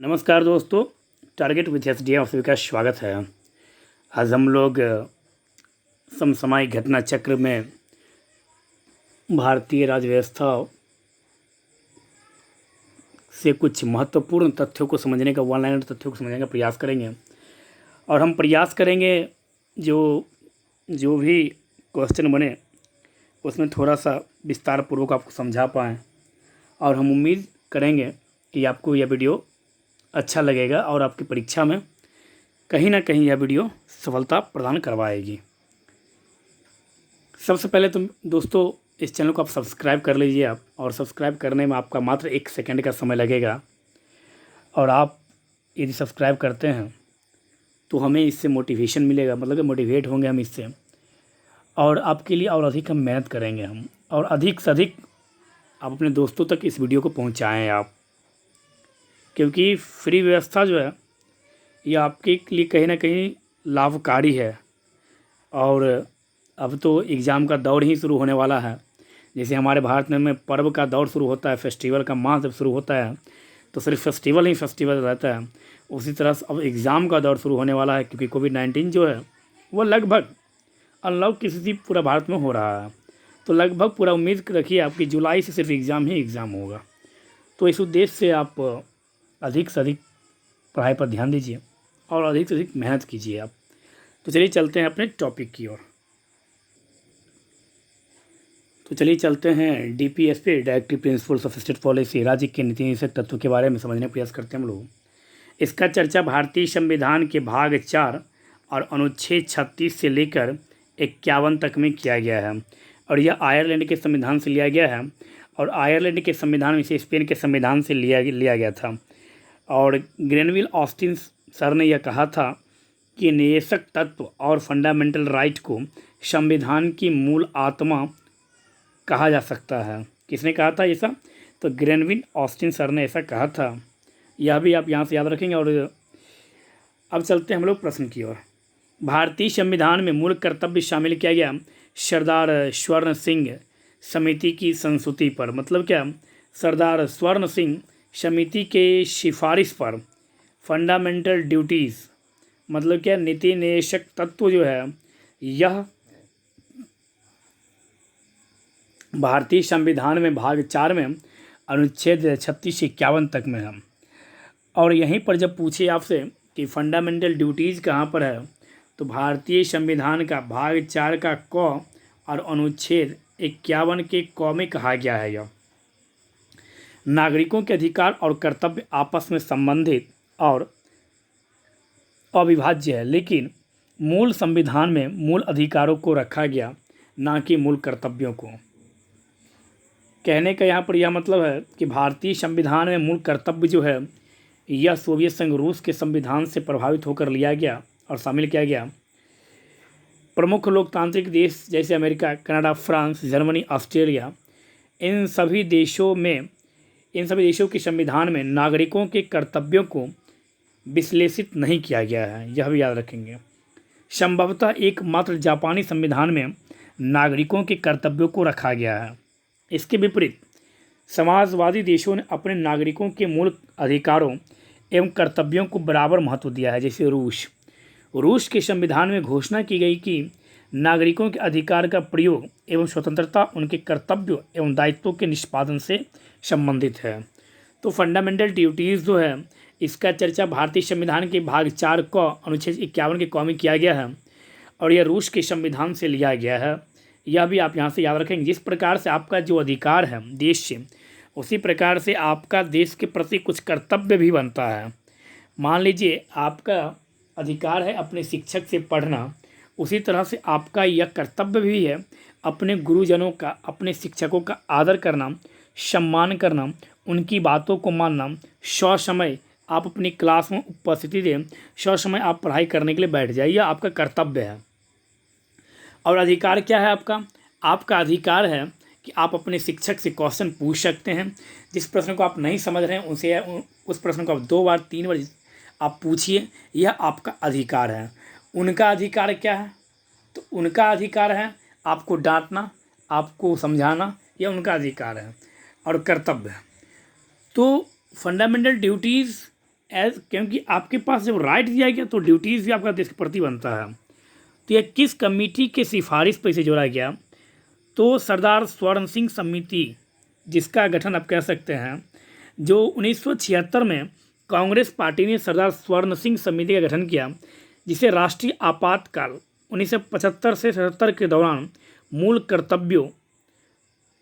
नमस्कार दोस्तों, target with SDM आप सभी का स्वागत है। आज हम लोग समसामयिक घटना चक्र में भारतीय राज्य व्यवस्था से कुछ महत्वपूर्ण तथ्यों को समझने का, वन लाइनर तथ्यों को समझने का प्रयास करेंगे। और हम प्रयास करेंगे जो जो भी क्वेश्चन बने उसमें थोड़ा सा विस्तार पूर्वक आपको समझा पाएँ। और हम उम्मीद करेंगे कि आपको यह वीडियो अच्छा लगेगा और आपकी परीक्षा में कहीं ना कहीं यह वीडियो सफलता प्रदान करवाएगी। सबसे पहले तो दोस्तों, इस चैनल को आप सब्सक्राइब कर लीजिए आप, और सब्सक्राइब करने में आपका मात्र 1 सेकंड का समय लगेगा। और आप यदि सब्सक्राइब करते हैं तो हमें इससे मोटिवेशन मिलेगा, मतलब कि मोटिवेट होंगे हम इससे, और आपके लिए और अधिक हम मेहनत करेंगे हम, और अधिक से अधिक आप अपने दोस्तों तक इस वीडियो को पहुँचाएँ आप, क्योंकि फ्री व्यवस्था जो है ये आपके लिए कहीं ना कहीं लाभकारी है। और अब तो एग्ज़ाम का दौर ही शुरू होने वाला है। जैसे हमारे भारत में पर्व का दौर शुरू होता है, फेस्टिवल का माह जब शुरू होता है तो सिर्फ फेस्टिवल ही फेस्टिवल रहता है। उसी तरह से अब एग्ज़ाम का दौर शुरू होने वाला है, क्योंकि कोविड-19 जो है वो लगभग अनलॉक की स्थिति पूरा भारत में हो रहा है। तो लगभग पूरा उम्मीद रखिए आपकी जुलाई से सिर्फ एग्ज़ाम ही एग्ज़ाम होगा। तो इस उद्देश्य से आप अधिक से अधिक पढ़ाई पर ध्यान दीजिए और अधिक से अधिक मेहनत कीजिए आप। तो चलिए चलते हैं अपने टॉपिक की ओर। तो चलिए चलते हैं DPSP, directive principles of state policy, राज्य के नीति निषेध तत्वों के बारे में समझने का प्रयास करते हैं हम लोग। इसका चर्चा भारतीय संविधान के भाग 4 और अनुच्छेद 36 से लेकर 51 तक में किया गया है। और यह आयरलैंड के संविधान से लिया गया है, और आयरलैंड के संविधान में से स्पेन के संविधान से लिया गया था। और ग्रेनविल ऑस्टिन सर ने यह कहा था कि निवेशक तत्व और फंडामेंटल राइट को संविधान की मूल आत्मा कहा जा सकता है। किसने कहा था ऐसा? तो ग्रेनविल ऑस्टिन सर ने ऐसा कहा था। यह भी आप यहाँ से याद रखेंगे। और अब चलते हैं हम लोग प्रश्न की ओर। भारतीय संविधान में मूल कर्तव्य शामिल किया गया सरदार स्वर्ण सिंह समिति की संस्तुति पर, मतलब क्या, सरदार स्वर्ण सिंह समिति के सिफारिश पर फंडामेंटल ड्यूटीज़, मतलब क्या, नीति निदेशक तत्व जो है यह भारतीय संविधान में भाग 4 में अनुच्छेद 36 से 51 तक में है। और यहीं पर जब पूछे आपसे कि फंडामेंटल ड्यूटीज़ कहाँ पर है, तो भारतीय संविधान का भाग 4 का क और अनुच्छेद 51 के क में कहा गया है। यह नागरिकों के अधिकार और कर्तव्य आपस में संबंधित और अविभाज्य है, लेकिन मूल संविधान में मूल अधिकारों को रखा गया, ना कि मूल कर्तव्यों को। कहने का यहाँ पर यह मतलब है कि भारतीय संविधान में मूल कर्तव्य जो है यह सोवियत संघ रूस के संविधान से प्रभावित होकर लिया गया और शामिल किया गया। प्रमुख लोकतांत्रिक देश जैसे America, Canada, France, Germany, Australia, इन सभी देशों के संविधान में नागरिकों के कर्तव्यों को विश्लेषित नहीं किया गया है। यह भी याद रखेंगे। संभवतः एकमात्र जापानी संविधान में नागरिकों के कर्तव्यों को रखा गया है। इसके विपरीत समाजवादी देशों ने अपने नागरिकों के मूल अधिकारों एवं कर्तव्यों को बराबर महत्व दिया है। जैसे रूस के संविधान में घोषणा की गई कि नागरिकों के अधिकार का प्रयोग एवं स्वतंत्रता उनके कर्तव्यों एवं दायित्वों के निष्पादन से संबंधित है। तो फंडामेंटल ड्यूटीज़ जो है इसका चर्चा भारतीय संविधान के भाग 4 क अनुच्छेद 51 के क में किया गया है, और यह रूस के संविधान से लिया गया है। यह भी आप यहाँ से याद रखेंगे। जिस प्रकार से आपका जो अधिकार है देश से, उसी प्रकार से आपका देश के प्रति कुछ कर्तव्य भी बनता है। मान लीजिए आपका अधिकार है अपने शिक्षक से पढ़ना, उसी तरह से आपका यह कर्तव्य भी है अपने गुरुजनों का, अपने शिक्षकों का आदर करना, सम्मान करना, उनकी बातों को मानना, ससमय आप अपनी क्लास में उपस्थिति दें, ससमय आप पढ़ाई करने के लिए बैठ जाइए, यह आपका कर्तव्य है। और अधिकार क्या है आपका? आपका अधिकार है कि आप अपने शिक्षक से क्वेश्चन पूछ सकते हैं। जिस प्रश्न को आप नहीं समझ रहे हैं उस प्रश्न को आप 2 बार 3 बार आप पूछिए, यह आपका अधिकार है। उनका अधिकार क्या है? तो उनका अधिकार है आपको डांटना, आपको समझाना, यह उनका अधिकार है। और कर्तव्य, तो फंडामेंटल ड्यूटीज़ क्योंकि आपके पास जब राइट दिया गया तो ड्यूटीज़ भी आपका देश के प्रति बनता है। तो यह किस कमेटी के सिफारिश पर इसे जोड़ा गया? तो सरदार स्वर्ण सिंह समिति, जिसका गठन आप कह सकते हैं, जो 1976 में कांग्रेस पार्टी ने सरदार स्वर्ण सिंह समिति का गठन किया, जिसे राष्ट्रीय आपातकाल 1975 से 77 के दौरान मूल कर्तव्यों,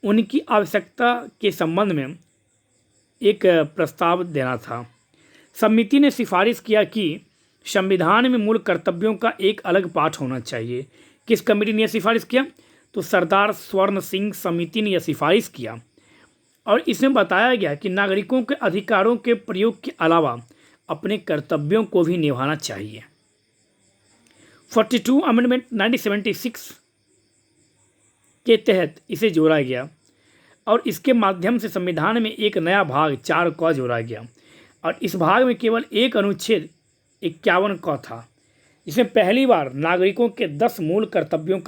उनकी आवश्यकता के संबंध में एक प्रस्ताव देना था। समिति ने सिफारिश किया कि संविधान में मूल कर्तव्यों का एक अलग पाठ होना चाहिए। किस कमेटी ने यह सिफारिश किया? तो सरदार स्वर्ण सिंह समिति ने यह सिफारिश किया और इसमें बताया गया कि नागरिकों के अधिकारों के प्रयोग के अलावा अपने कर्तव्यों को भी निभाना चाहिए। 42 अमेंडमेंट 1976 के तहत इसे जोड़ा गया और इसके माध्यम से संविधान में एक नया भाग 4 क जोड़ा गया और इस भाग में केवल एक अनुच्छेद 51 क था, जिसमें पहली बार नागरिकों के 10 मूल कर्तव्यों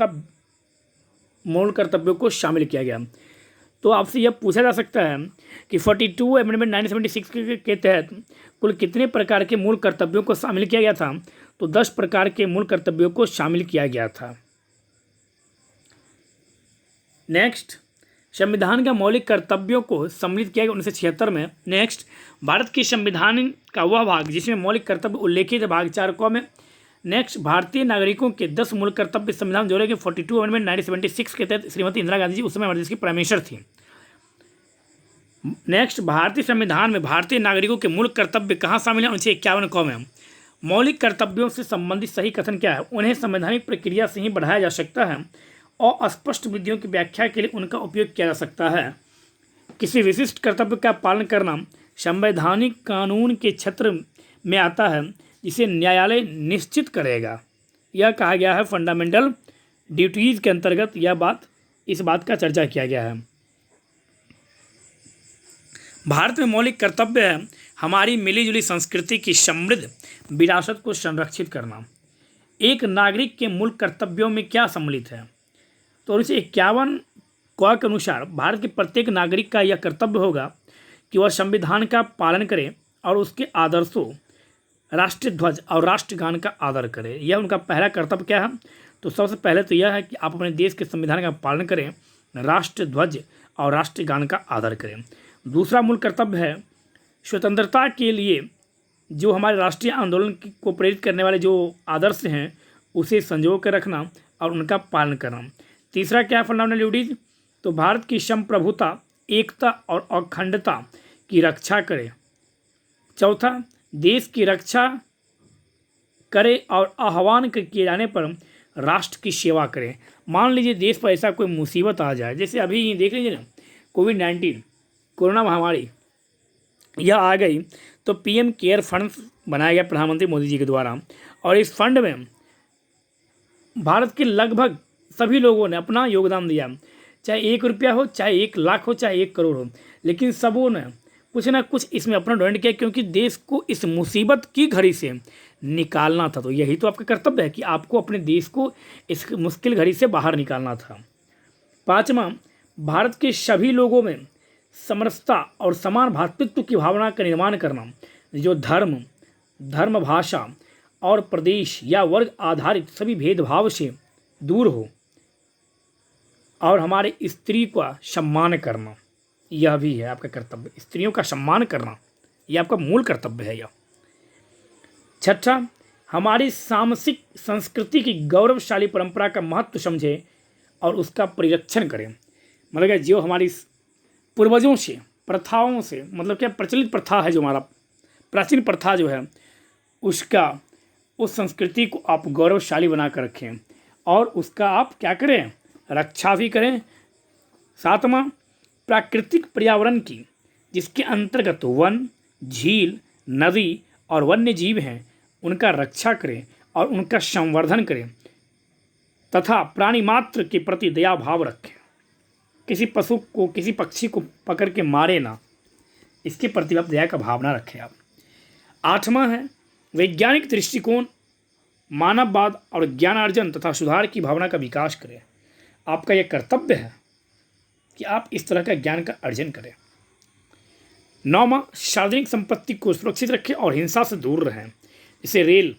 को शामिल किया गया। तो आपसे यह पूछा जा सकता है कि 42 अमेंडमेंट 1976 के तहत कुल कितने प्रकार के मूल कर्तव्यों को शामिल किया गया था? तो 10 प्रकार के मूल कर्तव्यों को शामिल किया गया था। नेक्स्ट, संविधान का मौलिक कर्तव्यों को सम्मिलित किया गया 1976 में। नेक्स्ट, भारत के संविधान का वह भाग जिसमें मौलिक कर्तव्य उल्लेखित है, भाग 4 क में। नेक्स्ट, भारतीय नागरिकों के 10 मूल कर्तव्य संविधान जोड़े गए 42 अमेंडमेंट 1976 के तहत। श्रीमती इंदिरा गांधी जी उस समय हमारे देश की प्राइम मिनिस्टर थी। नेक्स्ट, भारतीय संविधान में भारतीय नागरिकों के मूल कर्तव्य कहाँ शामिल है? 1951 क में। मौलिक कर्तव्यों से संबंधित सही कथन क्या है? उन्हें संवैधानिक प्रक्रिया से ही बढ़ाया जा सकता है और अस्पष्ट विधियों की व्याख्या के लिए उनका उपयोग किया जा सकता है। किसी विशिष्ट कर्तव्य का पालन करना संवैधानिक कानून के क्षेत्र में आता है, जिसे न्यायालय निश्चित करेगा। यह कहा गया है फंडामेंटल ड्यूटीज़ के अंतर्गत। इस बात का चर्चा किया गया है। भारत में मौलिक कर्तव्य है हमारी मिलीजुली संस्कृति की समृद्ध विरासत को संरक्षित करना। एक नागरिक के मूल कर्तव्यों में क्या सम्मिलित है? तो 1951 क के अनुसार भारत के प्रत्येक नागरिक का यह कर्तव्य होगा कि वह संविधान का पालन करे और उसके आदर्शों, राष्ट्रीय ध्वज और राष्ट्रगान का आदर करे। यह उनका पहला कर्तव्य क्या है? तो सबसे पहले तो यह है कि आप अपने देश के संविधान का पालन करें, राष्ट्र ध्वज और राष्ट्रगान का आदर करें। दूसरा मूल कर्तव्य है स्वतंत्रता के लिए जो हमारे राष्ट्रीय आंदोलन को प्रेरित करने वाले जो आदर्श हैं उसे संजो कर रखना और उनका पालन करना। तीसरा क्या है फंडामेंटल ड्यूटीज? तो भारत की संप्रभुता, एकता और अखंडता की रक्षा करे। चौथा, देश की रक्षा करे और आह्वान किए जाने पर राष्ट्र की सेवा करे। मान लीजिए देश पर ऐसा कोई मुसीबत आ जाए, जैसे अभी देख लीजिए ना, कोविड-19 कोरोना महामारी यह आ गई, तो पीएम केयर फंड बनाया गया प्रधानमंत्री मोदी जी के द्वारा और इस फंड में भारत के लगभग सभी लोगों ने अपना योगदान दिया, चाहे 1 रुपया हो, चाहे 1 लाख हो, चाहे 1 करोड़ हो, लेकिन सबों ने कुछ ना कुछ इसमें अपना डोनेट किया, क्योंकि देश को इस मुसीबत की घड़ी से निकालना था। तो यही तो आपका कर्तव्य है कि आपको अपने देश को इस मुश्किल घड़ी से बाहर निकालना था। पाँचवा, भारत के सभी लोगों में समरसता और समान भ्रातृत्व की भावना का निर्माण करना, जो धर्म, भाषा और प्रदेश या वर्ग आधारित सभी भेदभाव से दूर हो और हमारे स्त्री का सम्मान करना, यह भी है आपका कर्तव्य। स्त्रियों का सम्मान करना यह आपका मूल कर्तव्य है। यह छठा, हमारी सामसिक संस्कृति की गौरवशाली परंपरा का महत्व समझे और उसका परिरक्षण करें। मतलब क्या, जो हमारी पूर्वजों से, प्रथाओं से, मतलब क्या प्रचलित प्रथा है, जो हमारा प्राचीन प्रथा जो है, उस संस्कृति को आप गौरवशाली बना कर रखें और उसका आप क्या करें, रक्षा भी करें। सातवां, प्राकृतिक पर्यावरण की, जिसके अंतर्गत वन, झील, नदी और वन्य जीव हैं, उनका रक्षा करें और उनका संवर्धन करें तथा प्राणी मात्र के प्रति दया भाव रखें। किसी पशु को, किसी पक्षी को पकड़ के मारे ना, इसके प्रति आप दया का भावना रखें आप। आठवां है वैज्ञानिक दृष्टिकोण, मानववाद और ज्ञानार्जन तथा सुधार की भावना का विकास करें। आपका यह कर्तव्य है कि आप इस तरह का ज्ञान का अर्जन करें। 9वां, सार्वजनिक संपत्ति को सुरक्षित रखें और हिंसा से दूर रहें। जैसे रेल,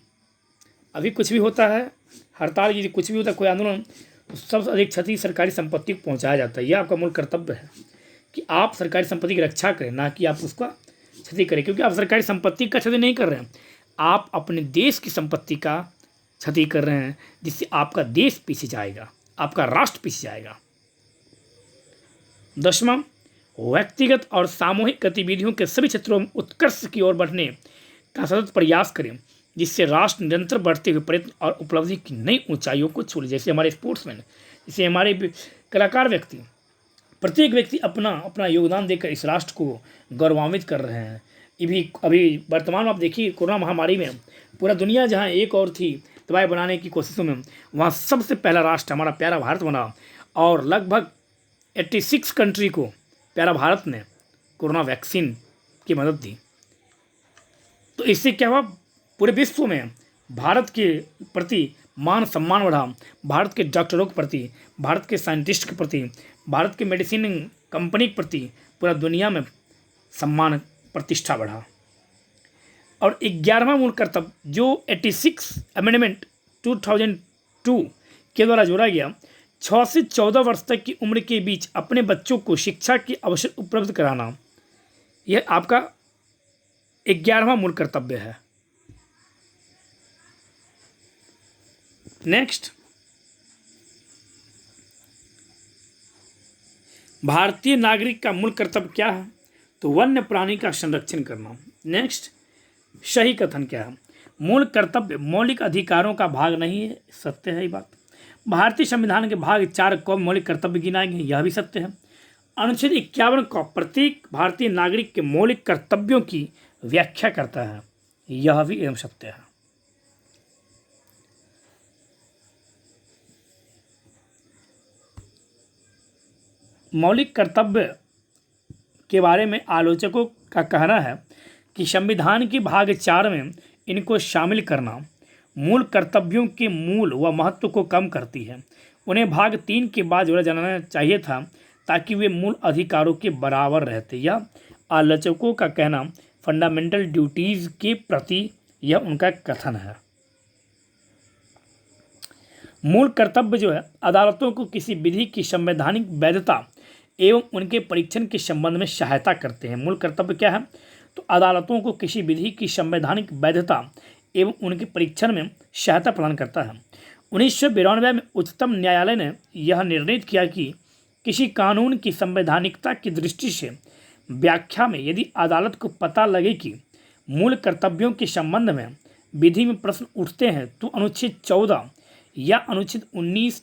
अभी कुछ भी होता है, हड़ताल यदि कुछ भी होता है, कोई आंदोलन, तो सबसे अधिक क्षति सरकारी संपत्ति को पहुंचाया जाता है। यह आपका मूल कर्तव्य है कि आप सरकारी संपत्ति की रक्षा करें, ना कि आप उसका क्षति करें, क्योंकि आप सरकारी संपत्ति का क्षति नहीं कर रहे हैं, आप अपने देश की संपत्ति का क्षति कर रहे हैं, जिससे आपका देश पीछे जाएगा, आपका राष्ट्र पीछे जाएगा। 10वां, व्यक्तिगत और सामूहिक गतिविधियों के सभी क्षेत्रों में उत्कर्ष की ओर बढ़ने का सतत प्रयास करें, जिससे राष्ट्र निरंतर बढ़ते हुए प्रयत्न और उपलब्धि की नई ऊंचाइयों को छू ले। जैसे हमारे स्पोर्ट्समैन, जैसे हमारे कलाकार व्यक्ति, प्रत्येक व्यक्ति अपना अपना योगदान देकर इस राष्ट्र को गौरवान्वित कर रहे हैं। अभी वर्तमान में आप देखिए, कोरोना महामारी में पूरा दुनिया जहाँ एक और थी दवाई बनाने की कोशिशों में, वहाँ सबसे पहला राष्ट्र हमारा प्यारा भारत बना, और लगभग 86 कंट्री को प्यारा भारत ने कोरोना वैक्सीन की मदद दी। तो इससे क्या हुआ, पूरे विश्व में भारत के प्रति मान सम्मान बढ़ा, भारत के डॉक्टरों के प्रति, भारत के साइंटिस्ट के प्रति, भारत के मेडिसिन कंपनी के प्रति पूरा दुनिया में सम्मान प्रतिष्ठा बढ़ा। और 11वां मूल कर्तव्य जो 86 अमेंडमेंट 2002 के द्वारा जोड़ा गया, 6 से 14 वर्ष तक की उम्र के बीच अपने बच्चों को शिक्षा के अवसर उपलब्ध कराना, यह आपका 11वां मूल कर्तव्य है। नेक्स्ट, भारतीय नागरिक का मूल कर्तव्य क्या है, तो वन्य प्राणी का संरक्षण करना। नेक्स्ट, सही कथन क्या है, मूल कर्तव्य मौलिक अधिकारों का भाग नहीं है, सत्य है ये बात। भारतीय संविधान के भाग 4 को मौलिक कर्तव्य गिनाए गए, यह भी सत्य है। अनुच्छेद 51 को प्रत्येक भारतीय नागरिक के मौलिक कर्तव्यों की व्याख्या करता है, यह भी एवं सत्य है। मौलिक कर्तव्य के बारे में आलोचकों का कहना है कि संविधान के भाग 4 में इनको शामिल करना मूल कर्तव्यों के मूल व महत्व को कम करती है। उन्हें भाग 3 के बाद जोड़ा जाना चाहिए था ताकि वे मूल अधिकारों के बराबर रहते। यह आलोचकों का कहना फंडामेंटल ड्यूटीज़ के प्रति यह उनका कथन है। मूल कर्तव्य जो है अदालतों को किसी विधि की संवैधानिक वैधता एवं उनके परीक्षण के संबंध में सहायता करते हैं। मूल कर्तव्य क्या है, तो अदालतों को किसी विधि की संवैधानिक वैधता एवं उनके परीक्षण में सहायता प्रदान करता है। 1992 में उच्चतम न्यायालय ने यह निर्णित किया कि किसी कानून की संवैधानिकता की दृष्टि से व्याख्या में यदि अदालत को पता लगे कि मूल कर्तव्यों के संबंध में विधि में प्रश्न उठते हैं तो अनुच्छेद 14 या अनुच्छेद 19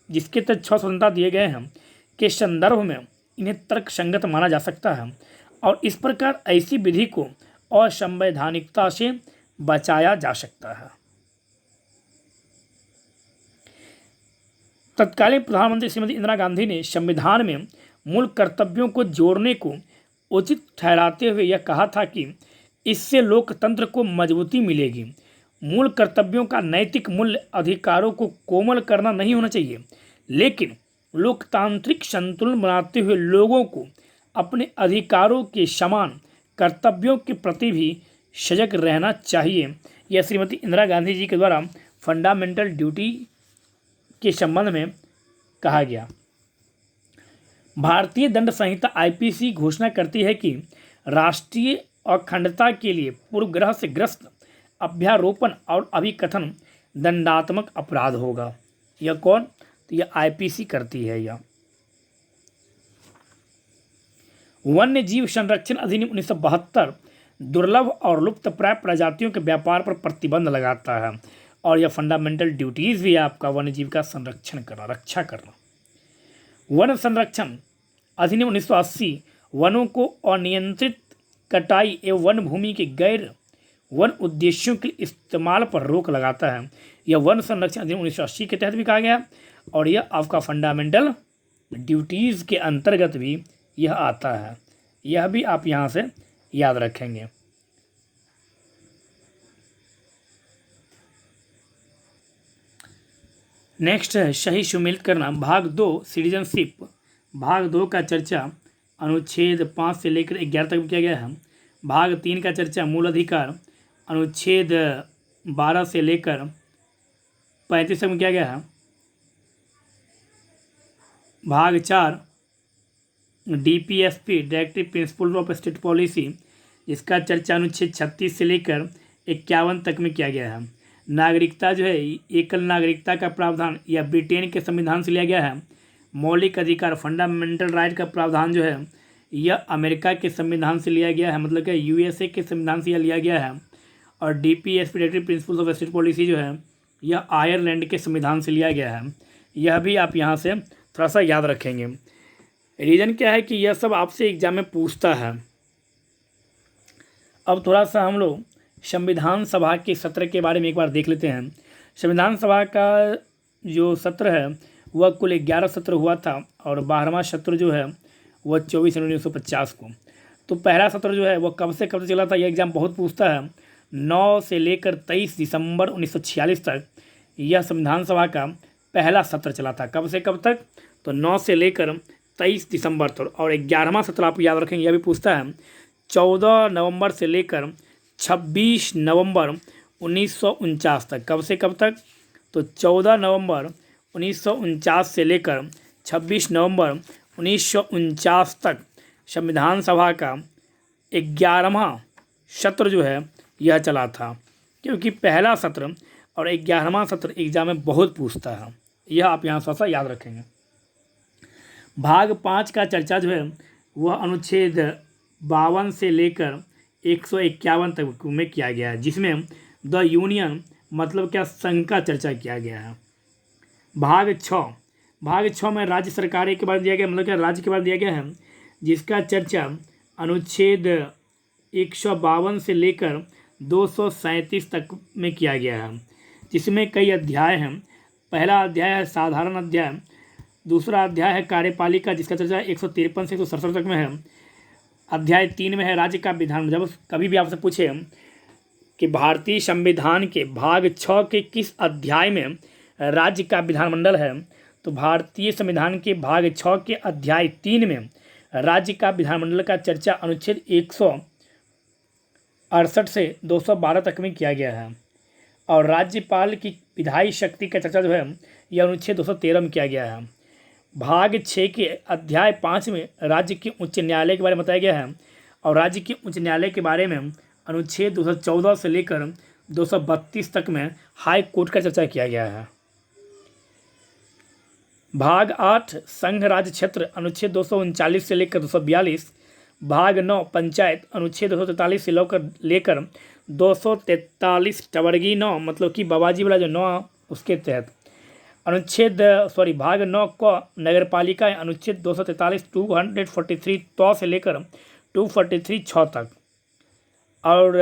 जिसके तहत 6 स्वतंत्रता दिए गए हैं के संदर्भ में इन्हें तर्कसंगत माना जा सकता है और इस प्रकार ऐसी विधि को असंवैधानिकता से बचाया जा सकता है। तत्कालीन प्रधानमंत्री श्रीमती इंदिरा गांधी ने संविधान में मूल कर्तव्यों को जोड़ने को उचित ठहराते हुए यह कहा था कि इससे लोकतंत्र को मजबूती मिलेगी। मूल कर्तव्यों का नैतिक मूल्य अधिकारों को कोमल करना नहीं होना चाहिए, लेकिन लोकतांत्रिक संतुलन बनाते हुए लोगों को अपने अधिकारों के समान कर्तव्यों के प्रति भी सजग रहना चाहिए। यह श्रीमती इंदिरा गांधी जी के द्वारा फंडामेंटल ड्यूटी के संबंध में कहा गया। भारतीय दंड संहिता आईपीसी घोषणा करती है कि राष्ट्रीय अखंडता के लिए पूर्वग्रह से ग्रस्त अभ्यारोपण और अभिकथन दंडात्मक अपराध होगा। यह कौन, तो यह आईपीसी करती है। यह वन्य जीव संरक्षण अधिनियम 1972 दुर्लभ और लुप्तप्राय प्रजातियों के व्यापार पर प्रतिबंध लगाता है और यह फंडामेंटल ड्यूटीज़ भी है आपका वन्य जीव का संरक्षण करना, रक्षा करना। वन संरक्षण अधिनियम 1980 वनों को अनियंत्रित कटाई एवं वन भूमि के गैर वन उद्देश्यों के इस्तेमाल पर रोक लगाता है। यह वन संरक्षण अधिनियम 1980 के तहत भी कहा गया और यह आपका फंडामेंटल ड्यूटीज़ के अंतर्गत भी यह आता है। यह भी आप यहाँ से याद रखेंगे। नेक्स्ट है सही सुमेलित करना। भाग 2 सिटीजनशिप, भाग 2 का चर्चा अनुच्छेद 5 से लेकर 11 तक किया गया है। भाग 3 का चर्चा मूल अधिकार अनुच्छेद 12 से लेकर 35 तक में किया गया है। भाग 4 DPSP directive principle of state policy, इसका चर्चा अनुच्छेद 36 से लेकर 51 तक में किया गया है। नागरिकता जो है, एकल नागरिकता का प्रावधान यह ब्रिटेन के संविधान से लिया गया है। मौलिक अधिकार फंडामेंटल राइट का प्रावधान जो है यह अमेरिका के संविधान से लिया गया है, मतलब कि USA के संविधान से यह लिया गया है। और DPSP directive principles of state policy जो है यह आयरलैंड के संविधान से लिया गया है। यह भी आप यहाँ से थोड़ा सा याद रखेंगे। रीज़न क्या है कि यह सब आपसे एग्जाम में पूछता है। अब थोड़ा सा हम लोग संविधान सभा के सत्र के बारे में एक बार देख लेते हैं। संविधान सभा का जो सत्र है वह कुल 11 सत्र हुआ था और 12वां सत्र जो है वह 24 जनवरी 1950 को। तो पहला सत्र जो है वह कब से कब तक चला था, यह एग्जाम बहुत पूछता है। 9 से लेकर 23 दिसंबर 1946 तक यह संविधान सभा का पहला सत्र चला था। कब से कब तक, तो 9 से लेकर 23 दिसंबर तक। और 11वां सत्र आप याद रखेंगे, यह भी पूछता है 14 नवंबर से लेकर 26 नवंबर 1949 तक। कब से कब तक, तो 14 नवंबर 1949 से लेकर 26 नवंबर 1949 तक संविधान सभा का 11वां सत्र जो है यह चला था। क्योंकि पहला सत्र और 11वां सत्र एग्जाम में बहुत पूछता है, यह आप यहाँ सा याद रखेंगे। भाग 5 का चर्चा जो है वह अनुच्छेद 52 से लेकर 151 तक में किया गया है, जिसमें द यूनियन मतलब क्या संघ का चर्चा किया गया है। भाग 6 में राज्य सरकारें के बारे में दिया गया, मतलब क्या राज्य के बारे में दिया गया है, जिसका चर्चा अनुच्छेद 152 से लेकर 237 तक में किया गया है, जिसमें कई अध्याय हैं। पहला अध्याय है साधारण अध्याय, दूसरा अध्याय है कार्यपालिका जिसका चर्चा 153 से 167 तक में है। अध्याय 3 में है राज्य का विधान। जब कभी भी आपसे पूछे कि भारतीय संविधान के भाग 6 के किस अध्याय में राज्य का विधानमंडल है, तो भारतीय संविधान के भाग 6 के अध्याय 3 में राज्य का विधानमंडल का चर्चा अनुच्छेद 168 से 212 तक में किया गया है। और राज्यपाल की विधायी शक्ति का चर्चा जो है यह अनुच्छेद 213 में किया गया है। भाग 6 के अध्याय 5 में राज्य के उच्च न्यायालय के बारे में बताया गया है। और राज्य के उच्च न्यायालय के बारे में अनुच्छेद 214 से लेकर 232 तक में हाई कोर्ट का चर्चा किया गया है। भाग 8 संघ राज्य क्षेत्र अनुच्छेद 239 से लेकर 242। भाग 9 पंचायत अनुच्छेद 243 से लेकर 243 टवर्गी 9 मतलब कि बाबाजी वाला जो 9 उसके तहत भाग 9 को नगरपालिका अनुच्छेद 243 243 तो से लेकर 243 6 तक। और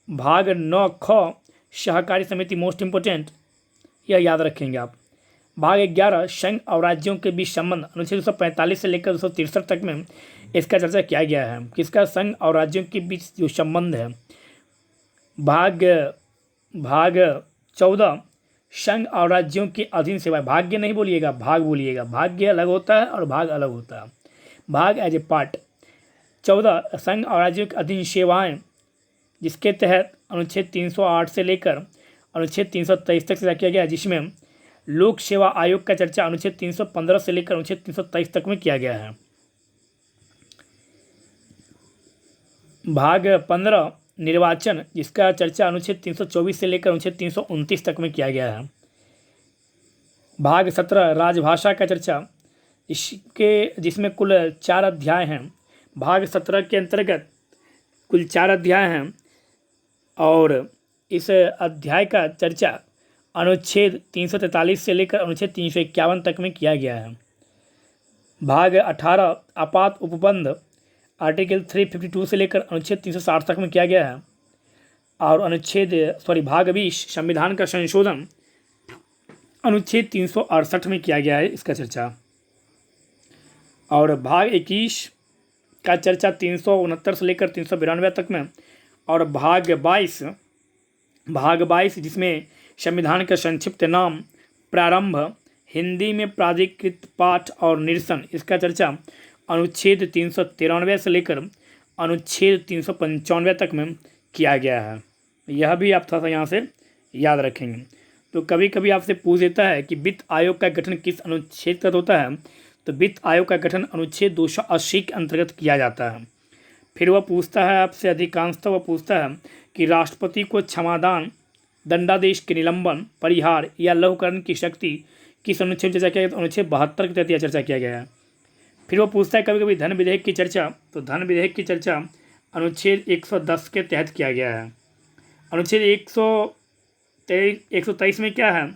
भाग 9 ख सहकारी समिति मोस्ट इम्पोर्टेंट, यह याद रखेंगे आप। भाग 11 संघ और राज्यों के बीच संबंध अनुच्छेद 245 से लेकर 263 तक में इसका चर्चा किया गया है, किसका, संघ और राज्यों के बीच जो संबंध है। भाग 14 संघ और राज्यों के अधीन सेवाएं, भाग्य नहीं बोलिएगा, भाग बोलिएगा, भाग्य अलग होता है और भाग अलग होता है। भाग एज ए पार्ट 14 संघ और राज्यों के अधीन सेवाएं, जिसके तहत अनुच्छेद 308 से लेकर अनुच्छेद 323 तक चर्चा किया गया, जिसमें लोक सेवा आयोग का चर्चा अनुच्छेद 315 से लेकर अनुच्छेद 323 तक में किया गया है। भाग 15 निर्वाचन, जिसका चर्चा अनुच्छेद 324 से लेकर अनुच्छेद 329 तक में किया गया है। भाग 17 राजभाषा का चर्चा, जिसमें कुल 4 अध्याय हैं। भाग 17 के अंतर्गत कुल 4 अध्याय हैं और इस अध्याय का चर्चा अनुच्छेद 343 से लेकर अनुच्छेद 351 तक में किया गया है। भाग 18 आपात उपबंध आर्टिकल 352 से लेकर अनुच्छेद 360 तक में किया गया है। और भाग 20 संविधान का संशोधन अनुच्छेद 368 में किया गया है, इसका चर्चा। और भाग 21 का चर्चा 369 से लेकर 392 तक में। और भाग 22 जिसमें संविधान का संक्षिप्त नाम प्रारंभ, हिंदी में प्राधिकृत पाठ और निरसन, इसका चर्चा अनुच्छेद 393 से लेकर अनुच्छेद 395 तक में किया गया है। यह भी आप थोड़ा सा यहाँ से याद रखेंगे। तो कभी कभी आपसे पूछ देता है कि वित्त आयोग का गठन किस अनुच्छेद के तहत होता है, तो वित्त आयोग का गठन अनुच्छेद 280 के अंतर्गत किया जाता है। फिर वह पूछता है आपसे, अधिकांशतः वह पूछता है कि राष्ट्रपति को क्षमादान, दंडादेश के निलंबन, परिहार या लघुकरण की शक्ति किस अनुच्छेद में चर्चा किया गया, तो अनुच्छेद 72 के तहत यह चर्चा किया गया है। फिर वो पूछता है कभी कभी धन विधेयक की चर्चा, तो धन विधेयक की चर्चा अनुच्छेद 110 के तहत किया गया है। अनुच्छेद 123 में क्या है,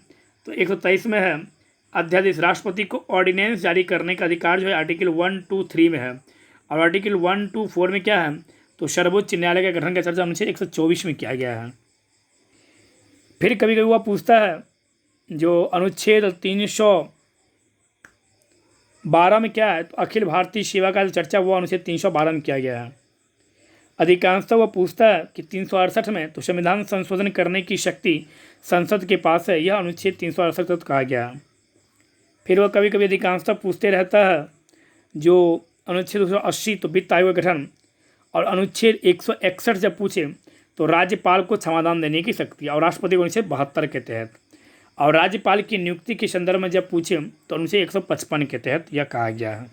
तो 123 में है अध्यादेश, राष्ट्रपति को ऑर्डिनेंस जारी करने का अधिकार जो है आर्टिकल 1, 2, 3 में है। और आर्टिकल 1, 2, 4 में क्या है, तो सर्वोच्च न्यायालय के गठन का चर्चा अनुच्छेद 124 में किया गया है। फिर कभी कभी वह पूछता है जो अनुच्छेद 312 में क्या है, तो अखिल भारतीय सेवा का चर्चा वो अनुच्छेद 312 में किया गया है। अधिकांशतः वह पूछता है कि 368 में तो संविधान संशोधन करने की शक्ति संसद के पास है, यह अनुच्छेद 368 तक कहा गया है। फिर वह कभी कभी अधिकांशतः पूछते रहता है जो अनुच्छेद 280 तो वित्त आयोग का गठन, और अनुच्छेद 161 जब पूछे तो राज्यपाल को क्षमादान देने की शक्ति, और राष्ट्रपति को अनुच्छेद 72 के तहत, और राज्यपाल की नियुक्ति के संदर्भ में जब पूछे तो अनुच्छेद 155 के तहत यह कहा गया है।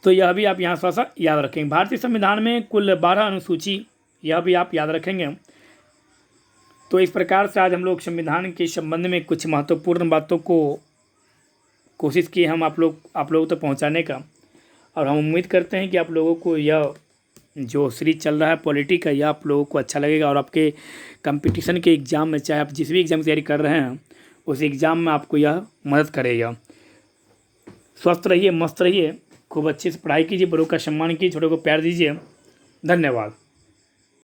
तो यह भी आप यहाँ थोड़ा सा याद रखेंगे। भारतीय संविधान में कुल 12 अनुसूची, यह भी आप याद रखेंगे। तो इस प्रकार से आज हम लोग संविधान के संबंध में कुछ महत्वपूर्ण बातों को कोशिश की हम आप लोगों तक पहुँचाने का, और हम उम्मीद करते हैं कि आप लोगों को यह जो सीरीज चल रहा है पॉलिटी का, यह आप लोगों को अच्छा लगेगा, और आपके कंपटीशन के एग्ज़ाम में, चाहे आप जिस भी एग्ज़ाम की तैयारी कर रहे हैं, उस एग्ज़ाम में आपको यह मदद करेगा। स्वस्थ रहिए, मस्त रहिए, खूब अच्छे से पढ़ाई कीजिए, बड़ों का सम्मान कीजिए, छोटों को प्यार दीजिए। धन्यवाद।